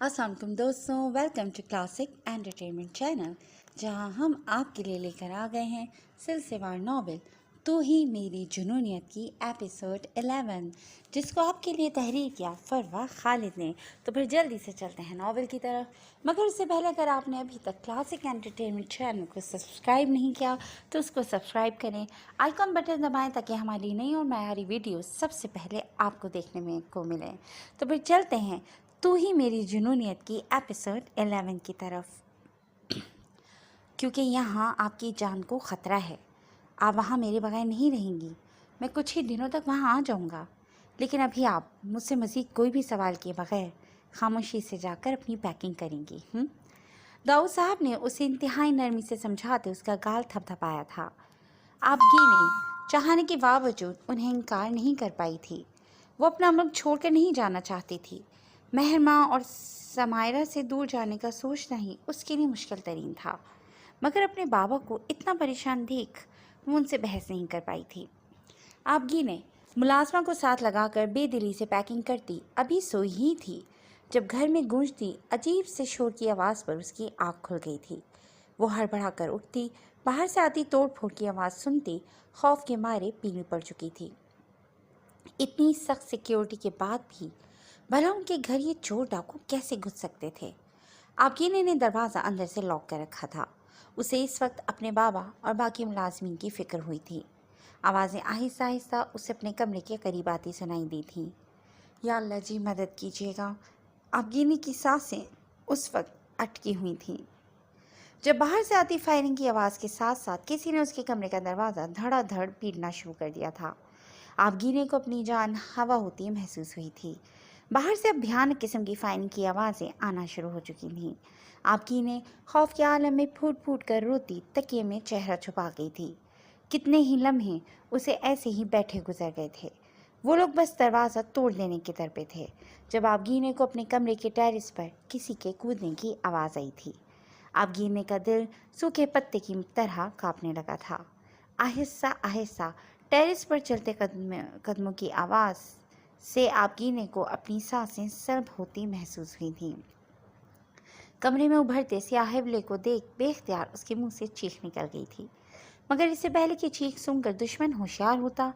अस्सलाम वालेकुम दोस्तों, welcome to classic entertainment channel, जहां हम आपके लिए लेकर आ गए हैं सिलसिलेवार नॉवेल तू ही मेरी जुनूनियत की एपिसोड 11, जिसको आपके लिए तहरीर किया फरवा खालिद ने। तो फिर जल्दी से चलते हैं नॉवेल की तरफ। मगर उससे पहले अगर आपने अभी तक क्लासिक एंटरटेनमेंट चैनल को सब्सक्राइब नहीं किया तो उसको सब्सक्राइब करें, आइकॉन बटन दबाएं ताकि हमारी नई और नई वीडियो सबसे पहले आपको देखने में को मिले। तो फिर चलते हैं तू ही मेरी जुनूनियत की एपिसोड 11 की तरफ। क्योंकि यहाँ आपकी जान को ख़तरा है, आप वहाँ मेरे बगैर नहीं रहेंगी। मैं कुछ ही दिनों तक वहाँ आ जाऊँगा, लेकिन अभी आप मुझसे मज़ीद कोई भी सवाल किए बगैर खामोशी से जाकर अपनी पैकिंग करेंगी। दाऊद साहब ने उसे इंतहाई नरमी से समझाते उसका गाल थपथपाया था। आपगी ने चाहने के बावजूद उन्हें इनकार नहीं कर पाई थी। वो अपना मुल्क छोड़कर नहीं जाना चाहती थी। महरमा और समायरा से दूर जाने का सोचना ही उसके लिए मुश्किल तरीन था, मगर अपने बाबा को इतना परेशान देख वो उनसे बहस नहीं कर पाई थी। आपगी ने मुलाजमा को साथ लगाकर बेदिली से पैकिंग करती अभी सोई ही थी जब घर में गूंजती अजीब से शोर की आवाज़ पर उसकी आँख खुल गई थी। वो हड़बड़ा कर उठती, बाहर से आती तोड़ फोड़ की आवाज़ सुनती, खौफ के मारे पीली पड़ चुकी थी। इतनी सख्त सिक्योरिटी के बाद भी भला उनके घर ये चोर डाकू कैसे घुस सकते थे। आबगीने ने दरवाज़ा अंदर से लॉक कर रखा था। उसे इस वक्त अपने बाबा और बाकी मुलाजमीन की फिक्र हुई थी। आवाज़ें आहिस्ता आहिस्ता उसे अपने कमरे के करीब आती सुनाई दी थीं। या अल्लाह जी मदद कीजिएगा। आबगीने की सांसें उस वक्त अटकी हुई थीं जब बाहर से आती फायरिंग की आवाज़ के साथ साथ किसी ने उसके कमरे का दरवाज़ा धड़ाधड़ पीटना शुरू कर दिया था। आबगीने को अपनी जान हवा होती महसूस हुई थी। बाहर से अब भयानक किस्म की फायरिंग की आवाज़ें आना शुरू हो चुकी थीं। आबगीने खौफ के आलम में फूट फूट कर रोती तकिए में चेहरा छुपा गई थी। कितने ही लम्हे उसे ऐसे ही बैठे गुजर गए थे। वो लोग बस दरवाज़ा तोड़ देने के दर पे थे जब आबगीने को अपने कमरे के टेरिस पर किसी के कूदने की आवाज़ आई थी। आबगीने का दिल सूखे पत्ते की तरह कांपने लगा था। आहिस्ता आहिस्ता टेरिस पर चलते कदमों की आवाज़ से आबगीने को अपनी सांसें सर्द होती महसूस हुई थीं। कमरे में उभरते स्याहिबले को देख बेख्तियार उसके मुंह से चीख निकल गई थी, मगर इससे पहले कि चीख सुनकर दुश्मन होशियार होता,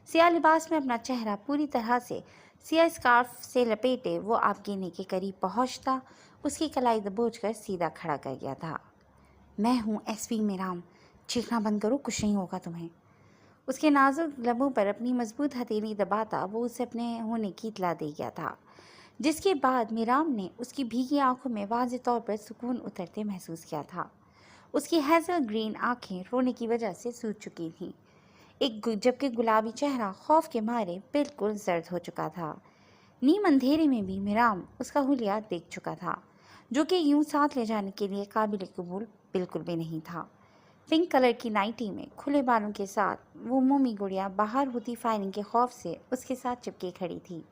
सियाह लिबास में अपना चेहरा पूरी तरह से सियाह स्कार्फ से लपेटे वो आबगीने के करीब पहुंचता, उसकी कलाई दबोचकर सीधा खड़ा कर गया था। मैं हूँ एसपी मेराम, चीखना बंद करो, कुछ नहीं होगा तुम्हें। उसके नाजुक लबों पर अपनी मजबूत हथेली दबाता वो उसे अपने होने की इतला दे गया था, जिसके बाद मीराम ने उसकी भीगी आंखों में वाज़ेह तौर पर सुकून उतरते महसूस किया था। उसकी हैज़ल ग्रीन आंखें रोने की वजह से सूज चुकी थीं, जबकि गुलाबी चेहरा खौफ के मारे बिल्कुल जर्द हो चुका था। नीम अंधेरे में भी मीराम उसका हुलिया देख चुका था, जो कि यूं साथ ले जाने के लिए काबिल कबूल बिल्कुल भी नहीं था। पिंक कलर की नाइटी में खुले बालों के साथ वो मोमी गुड़िया बाहर होती फायरिंग के खौफ से उसके साथ चिपके खड़ी थी।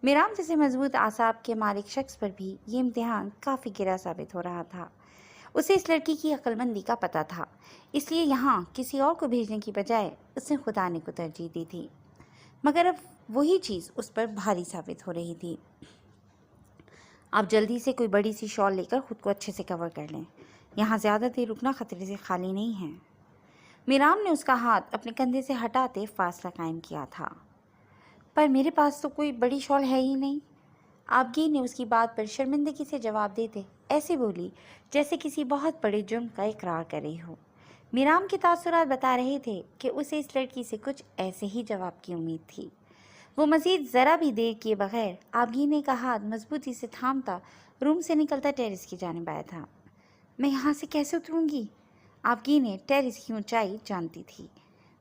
मीराम जैसे मजबूत आसाब के मालिक शख्स पर भी ये इम्तिहान काफ़ी गिरा साबित हो रहा था। उसे इस लड़की की अक्लमंदी का पता था, इसलिए यहाँ किसी और को भेजने की बजाय उसने खुदा ने को तरजीह दी थी, मगर अब वही चीज़ उस पर भारी साबित हो रही थी। आप जल्दी से कोई बड़ी सी शॉल लेकर खुद को अच्छे से कवर कर लें, यहाँ ज़्यादा देर रुकना खतरे से खाली नहीं है। मीराम ने उसका हाथ अपने कंधे से हटाते फासला कायम किया था। पर मेरे पास तो कोई बड़ी शॉल है ही नहीं। आबगी ने उसकी बात पर शर्मिंदगी से जवाब देते ऐसे बोली जैसे किसी बहुत बड़े जुर्म का इकरार कर रही हो। मीराम के तासुरात बता रहे थे कि उसे इस लड़की से कुछ ऐसे ही जवाब की उम्मीद थी। वो मज़ीद ज़रा भी देर किए बगैर आबगीने का हाथ मजबूती से थामता रूम से निकलता टेरिस की जानिब आया था। मैं यहाँ से कैसे उतरूँगी? आबगीने टेरिस की ऊंचाई जानती थी।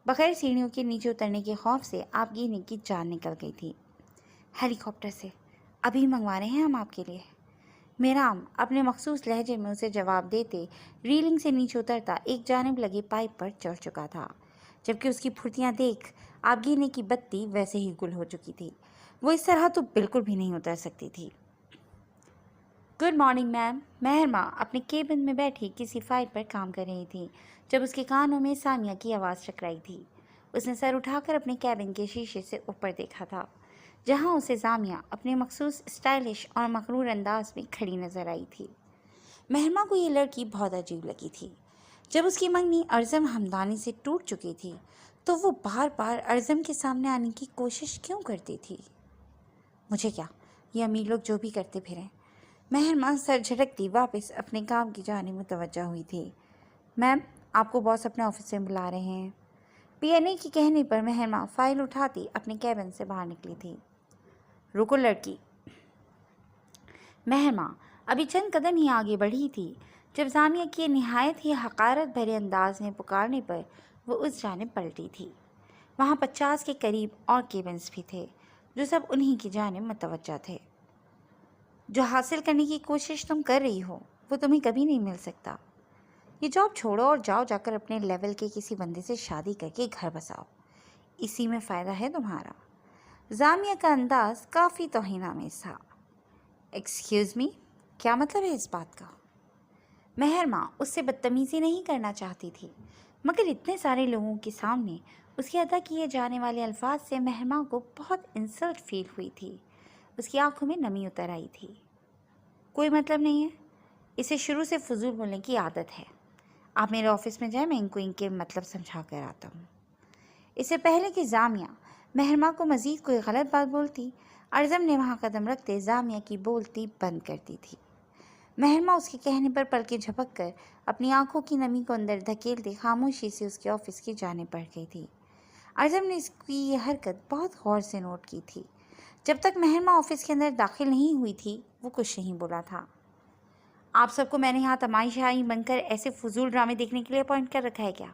बगैर सीढ़ियों के नीचे उतरने के खौफ से आबगीने की जान निकल गई थी। हेलीकॉप्टर से अभी मंगवा रहे हैं हम आपके लिए। मीराम अपने मखसूस लहजे में उसे जवाब देते रीलिंग से नीचे उतरता एक जानिब लगे पाइप पर चढ़ चुका था, जबकि उसकी फुर्तियाँ देख आबगीने की बत्ती वैसे ही गुल हो चुकी थी। वो इस तरह तो बिल्कुल भी नहीं उतर सकती थी। Good morning ma'am. महरमा अपने केबिन में बैठी किसी फाइल पर काम कर रही थी जब उसके कानों में सामिया की आवाज़ टकराई थी। उसने सर उठाकर अपने कैबिन के शीशे से ऊपर देखा था, جہاں اسے زامیہ اپنے مخصوص اسٹائلش اور مغرور انداز میں کھڑی نظر آئی تھی۔ مہرما کو یہ لڑکی بہت عجیب لگی تھی۔ جب اس کی منگنی ارزم ہمدانی سے ٹوٹ چکی تھی تو وہ بار بار ارزم کے سامنے آنے کی کوشش کیوں کرتی تھی؟ مجھے کیا، یہ امیر لوگ جو بھی کرتے پھریں۔ مہرما سر جھٹکتی واپس اپنے کام کی جانب متوجہ ہوئی تھی۔ میم، آپ کو باس اپنے آفس سے بلا رہے ہیں۔ پی این اے کے کہنے پر مہرما فائل اٹھاتی اپنے کیبن سے باہر نکلی تھی۔ رکو لڑکی۔ مہرما ابھی چند قدم ہی آگے بڑھی تھی جب زامیہ کے نہایت ہی حقارت بھرے انداز میں پکارنے پر وہ اس جانب پلٹی تھی۔ وہاں 50 کے قریب اور کیبنز بھی تھے جو سب انہی کی جانب متوجہ تھے۔ جو حاصل کرنے کی کوشش تم کر رہی ہو وہ تمہیں کبھی نہیں مل سکتا۔ یہ جاب چھوڑو اور جا کر اپنے لیول کے کسی بندے سے شادی کر کے گھر بساؤ، اسی میں فائدہ ہے تمہارا۔ زامیہ کا انداز کافی توہین آمیز تھا۔ ایکسکیوز می، کیا مطلب ہے اس بات کا؟ مہرما اس سے بدتمیزی نہیں کرنا چاہتی تھی، مگر اتنے سارے لوگوں کے سامنے اس کے ادا کیے جانے والے الفاظ سے مہرما کو بہت انسلٹ فیل ہوئی تھی۔ اس کی آنکھوں میں نمی اتر آئی تھی۔ کوئی مطلب نہیں ہے، اسے شروع سے فضول بولنے کی عادت ہے۔ آپ میرے آفس میں جائیں، میں ان کو ان کے مطلب سمجھا کر آتا ہوں۔ اس سے پہلے کہ زامیہ مہرما کو مزید کوئی غلط بات بولتی، ارزم نے وہاں قدم رکھتے زامیہ کی بولتی بند کر دی تھی۔ مہرما اس کے کہنے پر پلکیں جھپک کر اپنی آنکھوں کی نمی کو اندر دھکیلتے خاموشی سے اس کے آفس کی جانب بڑھ گئی تھی۔ ارزم نے اس کی یہ حرکت بہت غور سے نوٹ کی تھی۔ جب تک مہرما آفس کے اندر داخل نہیں ہوئی تھی وہ کچھ نہیں بولا تھا۔ آپ سب کو میں نے یہاں تماشائی بن کر ایسے فضول ڈرامے دیکھنے کے لیے اپوائنٹ کر رکھا ہے کیا؟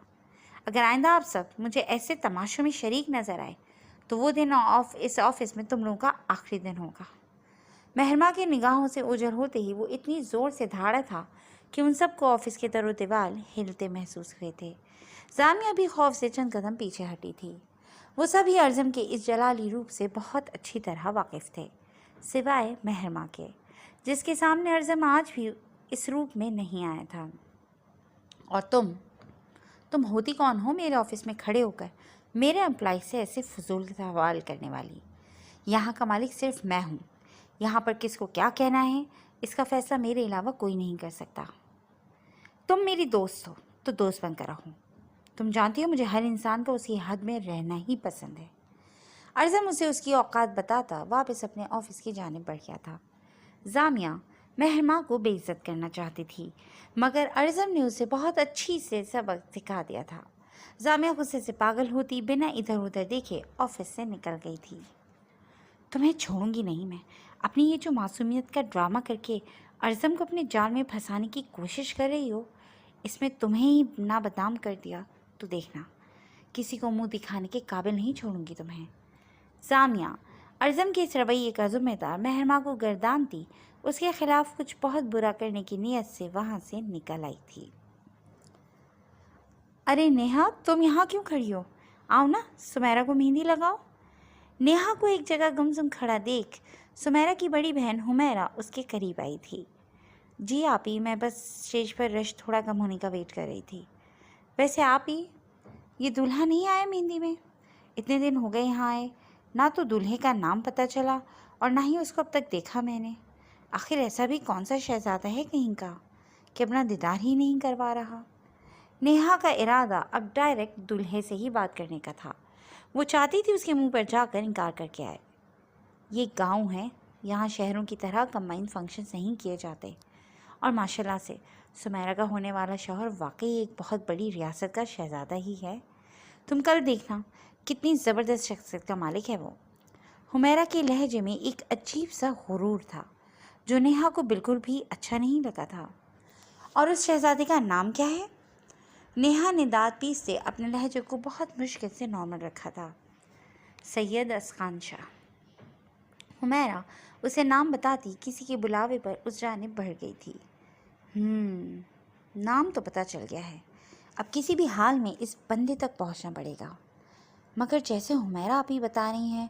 اگر آئندہ آپ سب مجھے ایسے تماشوں میں شریک نظر آئے تو وہ دن اس آفس میں تم لوگوں کا آخری دن ہوگا۔ مہرما کے نگاہوں سے اوجھل ہوتے ہی وہ اتنی زور سے دھاڑا تھا کہ ان سب کو آفس کے در و دیوال ہلتے محسوس ہوئے تھے۔ زامیہ بھی خوف سے چند قدم پیچھے ہٹی تھی۔ وہ سبھی ارزم کے اس جلالی روپ سے بہت اچھی طرح واقف تھے، سوائے مہرما کے، جس کے سامنے ارزم آج بھی اس روپ میں نہیں آیا تھا۔ اور تم ہوتی کون ہو میرے آفس میں کھڑے ہو کر میرے امپلائی سے ایسے فضول سوال کرنے والی؟ یہاں کا مالک صرف میں ہوں۔ یہاں پر کس کو کیا کہنا ہے اس کا فیصلہ میرے علاوہ کوئی نہیں کر سکتا۔ تم میری دوست ہو تو دوست بن کر رہو۔ تم جانتی ہو مجھے ہر انسان کو اس کی حد میں رہنا ہی پسند ہے۔ ارزم اسے اس کی اوقات بتاتا واپس اپنے آفس کی جانب بڑھ گیا تھا۔ زامیہ مہرما کو بے عزت کرنا چاہتی تھی، مگر ارزم نے اسے بہت اچھی سے سبق سکھا دیا تھا۔ زامیہ غصے سے پاگل ہوتی بنا ادھر ادھر دیکھے آفس سے نکل گئی تھی۔ تمہیں چھوڑوں گی نہیں میں۔ اپنی یہ جو معصومیت کا ڈرامہ کر کے ارزم کو اپنے جال میں پھنسانے کی کوشش کر رہی ہو، اس میں تمہیں ہی نہ بدنام کر دیا تو دیکھنا، کسی کو منہ دکھانے کے قابل نہیں چھوڑوں گی تمہیں۔ زامیہ ارزم کے اس رویے کا ذمہ دار مہرما کو گردانتی اس کے خلاف کچھ بہت برا کرنے کی نیت سے وہاں سے نکل آئی تھی۔ ارے نیہا، تم یہاں کیوں کھڑی ہو؟ آؤ نا، سمیرا کو مہندی لگاؤ۔ نیہا کو ایک جگہ گمسم کھڑا دیکھ سمیرا کی بڑی بہن حمیرہ اس کے قریب آئی تھی۔ جی آپی، میں بس اسٹیج پر رش تھوڑا کم ہونے کا ویٹ کر رہی تھی۔ ویسے آپی، یہ دولہا نہیں آیا مہندی میں؟ اتنے دن ہو گئے یہاں آئے، نہ تو دولہے کا نام پتہ چلا اور نہ ہی اس کو اب تک دیکھا میں نے۔ آخر ایسا بھی کون سا شہزادہ ہے کہیں کا کہ اپنا دیدار ہی نہیں کروا رہا؟ نیہا کا ارادہ اب ڈائریکٹ دولہے سے ہی بات کرنے کا تھا۔ وہ چاہتی تھی اس کے منہ پر جا کر انکار کر کے آئے۔ یہ گاؤں ہے، یہاں شہروں کی طرح کمبائن فنکشنز نہیں کیے جاتے، اور ماشاءاللہ سے سمیرا کا ہونے والا شوہر واقعی ایک بہت بڑی ریاست کا شہزادہ ہی ہے۔ تم کل دیکھنا کتنی زبردست شخصیت کا مالک ہے وہ۔ حمیرہ کے لہجے میں ایک عجیب سا غرور تھا جو نیہا کو بالکل بھی اچھا نہیں لگا تھا۔ اور اس شہزادے کا نام کیا ہے؟ نیہا نے دانت پیستے اپنے لہجے کو بہت مشکل سے نارمل رکھا تھا۔ سید اسقان شاہ۔ حمیرہ اسے نام بتاتی کسی کے بلاوے پر اس جانب بڑھ گئی تھی۔ نام تو پتہ چل گیا ہے، اب کسی بھی حال میں اس بندے تک پہنچنا پڑے گا۔ مگر جیسے حمیرہ آپ ہی بتا رہی ہیں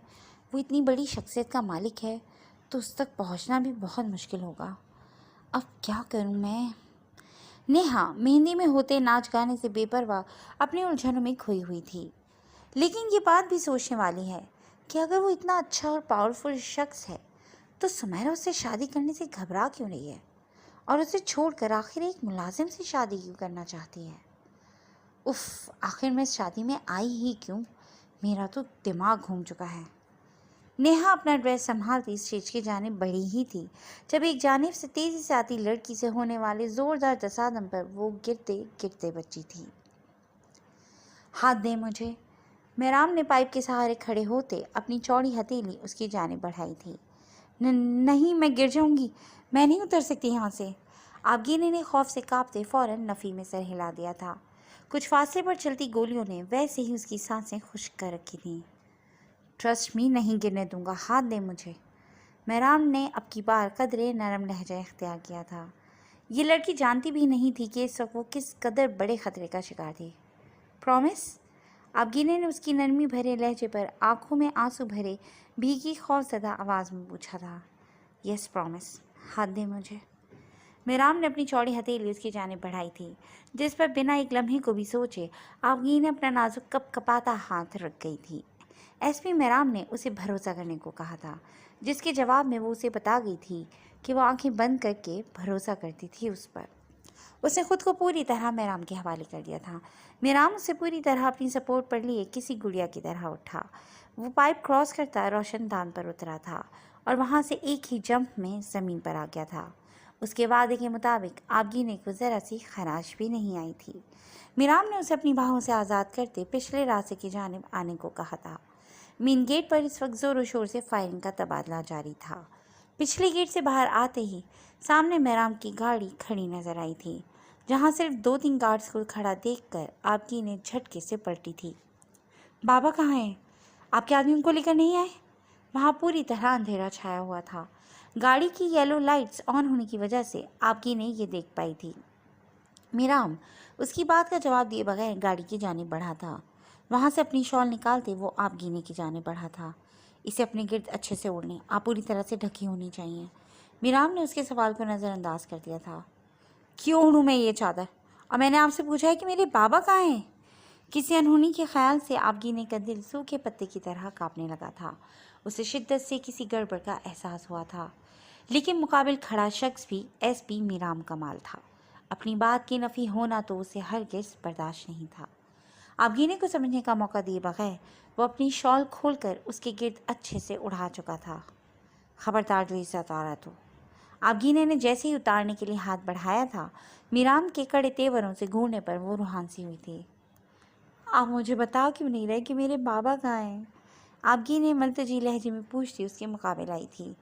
وہ اتنی بڑی شخصیت کا مالک ہے تو اس تک پہنچنا بھی بہت مشکل ہوگا۔ اب کیا کروں میں؟ نیہا مہندی میں ہوتے ناچ گانے سے بے پرواہ اپنے الجھنوں میں کھوئی ہوئی تھی۔ لیکن یہ بات بھی سوچنے والی ہے कि अगर वो इतना अच्छा और पावरफुल शख्स है तो सुमेरा उससे शादी करने से घबरा क्यों रही है और उसे छोड़कर आखिर एक मुलाजिम से शादी क्यों करना चाहती है। उफ, आखिर मैं इस शादी में आई ही क्यों, मेरा तो दिमाग घूम चुका है। नेहा अपना ड्रेस संभालती स्टेज की जानिब बढ़ी ही थी जब एक जानिब से तेजी से आती लड़की से होने वाले जोरदार तसादम पर वो गिरते गिरते बची थी। हाथ दे मुझे। मेहराम ने पाइप के सहारे खड़े होते अपनी चौड़ी हथेली उसकी जानिब बढ़ाई थी। नहीं, मैं गिर जाऊंगी, मैं नहीं उतर सकती यहाँ से। आबगीने ने खौफ से कांपते फौरन नफ़ी में सर हिला दिया था। कुछ फासले पर चलती गोलियों ने वैसे ही उसकी सांसें खुश्क कर रखी थीं। ट्रस्ट मी, नहीं गिरने दूंगा, हाथ दे मुझे। मेहराम ने अब की बार कदरे नरम लहजा इख्तियार किया था। ये लड़की जानती भी नहीं थी कि इस वक्त वो किस कदर बड़े खतरे का शिकार थी। प्रॉमिस? आबगीने ने उसकी नरमी भरे लहजे पर आंखों में आंसू भरे भीगी खौफजदा आवाज़ में पूछा था। यस प्रॉमिस, हाथ दे मुझे। मेहराम ने अपनी चौड़ी हथेली उसकी जानिब बढ़ाई थी जिस पर बिना एक लम्हे को भी सोचे आबगीन ने अपना नाजुक कपकपाता हाथ रख गई थी। एसपी मेहराम ने उसे भरोसा करने को कहा था, जिसके जवाब में वो उसे बता गई थी कि वो आंखें बंद करके भरोसा करती थी उस पर। उसने खुद को पूरी तरह मेहराम के हवाले कर दिया था। मेहराम उससे पूरी तरह अपनी सपोर्ट पर लिए किसी गुड़िया की तरह उठा। वो पाइप क्रॉस करता रोशनदान पर उतरा था और वहाँ से एक ही जंप में ज़मीन पर आ गया था। उसके वादे के मुताबिक आबगीने को ज़रा सी खराश भी नहीं आई थी। मेहराम ने उसे अपनी बाहों से आज़ाद करते पिछले रास्ते की जानिब आने को कहा था। मेन गेट पर इस वक्त ज़ोर शोर से फायरिंग का तबादला जारी था। पिछले गेट से बाहर आते ही सामने मेहराम की गाड़ी खड़ी नजर आई थी, जहां सिर्फ 2-3 गार्ड्स को खड़ा देखकर आपकी ने झटके से पलटी थी। बाबा कहाँ हैं? आपके आदमी उनको लेकर नहीं आए? वहाँ पूरी तरह अंधेरा छाया हुआ था। गाड़ी की येलो लाइट्स ऑन होने की वजह से आपकी ने ये देख पाई थी। मेहराम उसकी बात का जवाब दिए बगैर गाड़ी की जानिब बढ़ा था। वहाँ से अपनी शॉल निकालते वो आप गीने की जानिब बढ़ा था। इसे अपने गिर्द अच्छे से ओढ़ने, आप पूरी तरह से ढकी होनी चाहिए। मेहराम ने उसके सवाल को नज़रअंदाज कर दिया था। क्यों ओढ़ूँ मैं ये चादर? और मैंने आपसे पूछा है कि मेरे बाबा कहाँ हैं? किसी अनहोनी के ख्याल से आपगीने का दिल सूखे पत्ते की तरह कांपने लगा था। उसे शिद्दत से किसी गड़बड़ का एहसास हुआ था, लेकिन मुकाबिल खड़ा शख्स भी एसपी मेहराम का माल था। अपनी बात की नफ़ी होना तो उसे हरगिज़ बर्दाश्त नहीं था। आबगीने को समझने का मौका दिए बगैर वो अपनी शॉल खोलकर उसके गिर्द अच्छे से उड़ा चुका था। खबरदार जो इसे उतारा तो। आबगीने ने जैसे ही उतारने के लिए हाथ बढ़ाया था, मेहराम के कड़े तेवरों से घूरने पर वो रूहान सी हुई थी। आप मुझे बता क्यों नहीं रहे कि मेरे बाबा कहाँ हैं? आबगीने मलतजी लहजे में पूछती उसके मुकाबले आई थी।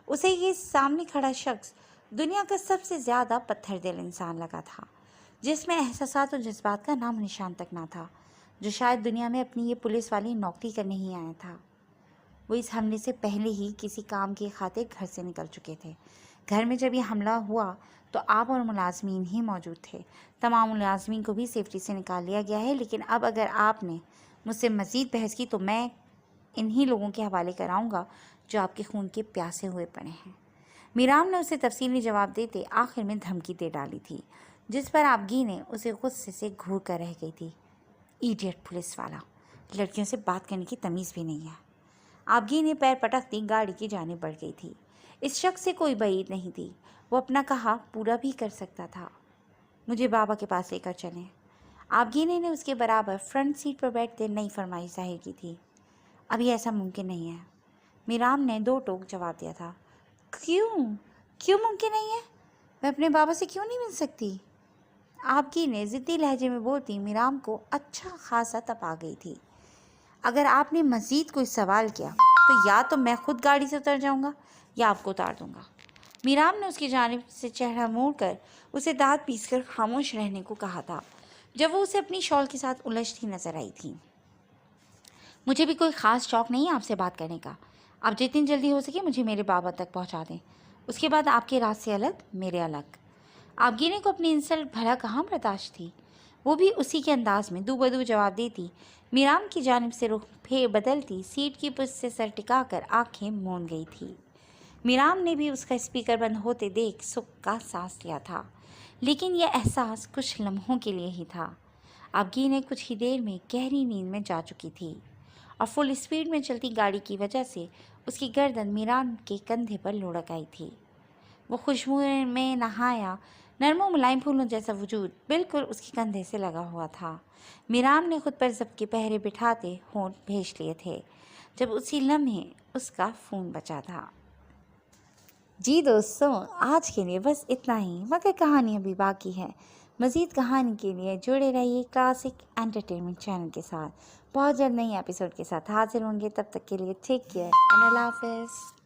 उसे ये सामने खड़ा शख्स दुनिया का सबसे ज़्यादा पत्थर दिल इंसान लगा था, जिसमें एहसासात और जज्बात का नाम निशान तक ना था, जो शायद दुनिया में अपनी ये पुलिस वाली नौकरी करने ही आया था। वो इस हमले से पहले ही किसी काम की खातिर घर से निकल चुके थे। घर में जब ये हमला हुआ तो आप और मुलाजमीन ही मौजूद थे। तमाम मुलाजमीन को भी सेफ्टी से निकाल लिया गया है, लेकिन अब अगर आपने मुझसे मज़ीद बहस की तो मैं इन्हीं लोगों के हवाले कराऊंगा जो आपके खून के प्यासे हुए पड़े हैं। मेहराम ने उसे तफसीली जवाब देते आखिर में धमकी दे डाली थी, जिस पर आबगी ने उसे गुस्से से घूर कर रह गई थी। इडियट पुलिस वाला, लड़कियों से बात करने की तमीज़ भी नहीं है। आबगी ने पैर पटकती गाड़ी की जाने बढ़ गई थी। इस शख्स से कोई बईद नहीं थी, वो अपना कहा पूरा भी कर सकता था। मुझे बाबा के पास लेकर चलें। आबगीने ने उसके बराबर फ्रंट सीट पर बैठते नई फरमाइश जाहिर की थी। अभी ऐसा मुमकिन नहीं है। मेहराम ने दो टोक जवाब दिया था। क्यों क्यों मुमकिन नहीं है? मैं अपने बाबा से क्यों नहीं मिल सकती? आबगी ने ज़िद्दी लहजे में बोलती मेहराम को अच्छा खासा तप आ गई थी। अगर आपने मज़ीद कोई सवाल किया तो या तो मैं खुद गाड़ी से उतर जाऊंगा या आपको उतार दूंगा। मेहराम ने उसकी जानिब से चेहरा मोड़कर उसे दांत पीसकर खामोश रहने को कहा था, जब वो उसे अपनी शॉल के साथ उलझती नजर आई थी। मुझे भी कोई ख़ास शौक़ नहीं है आपसे बात करने का। आप जितनी जल्दी हो सके मुझे मेरे बाबा तक पहुंचा दें, उसके बाद आपके रास्ते अलग मेरे अलग। आबगीने को अपनी इंसल्ट भला कहाँ बर्दाश्त थी। वो भी उसी के अंदाज में दू बदू जवाब देती मेहराम की जानिब से रुख फेर बदलती सीट की पुष्ट से सर टिकाकर आंखें मूंद गई थी। मेहराम ने भी उसका स्पीकर बंद होते देख सुख का सांस लिया था, लेकिन यह एहसास कुछ लम्हों के लिए ही था। आबगी ने कुछ ही देर में गहरी नींद में जा चुकी थी اور فل اسپیڈ میں چلتی گاڑی کی وجہ سے اس کی گردن میران کے کندھے پر لڑک آئی تھی۔ وہ خوشبو میں نہایا نرم و ملائم پھولوں جیسا وجود بالکل اس کے کندھے سے لگا ہوا تھا۔ میرام نے خود پر ضبط کے پہرے بٹھاتے ہونٹ بھیج لیے تھے جب اسی لمحے اس کا فون بچا تھا۔ جی دوستوں، آج کے لیے بس اتنا ہی، مگر کہانی ابھی باقی ہے۔ مزید کہانی کے لیے جڑے رہیے کلاسک انٹرٹینمنٹ چینل کے ساتھ۔ بہت جلد نئی ایپیسوڈ کے ساتھ حاضر ہوں گے، تب تک کے لیے ٹیک کیئر اینڈ اللہ حافظ۔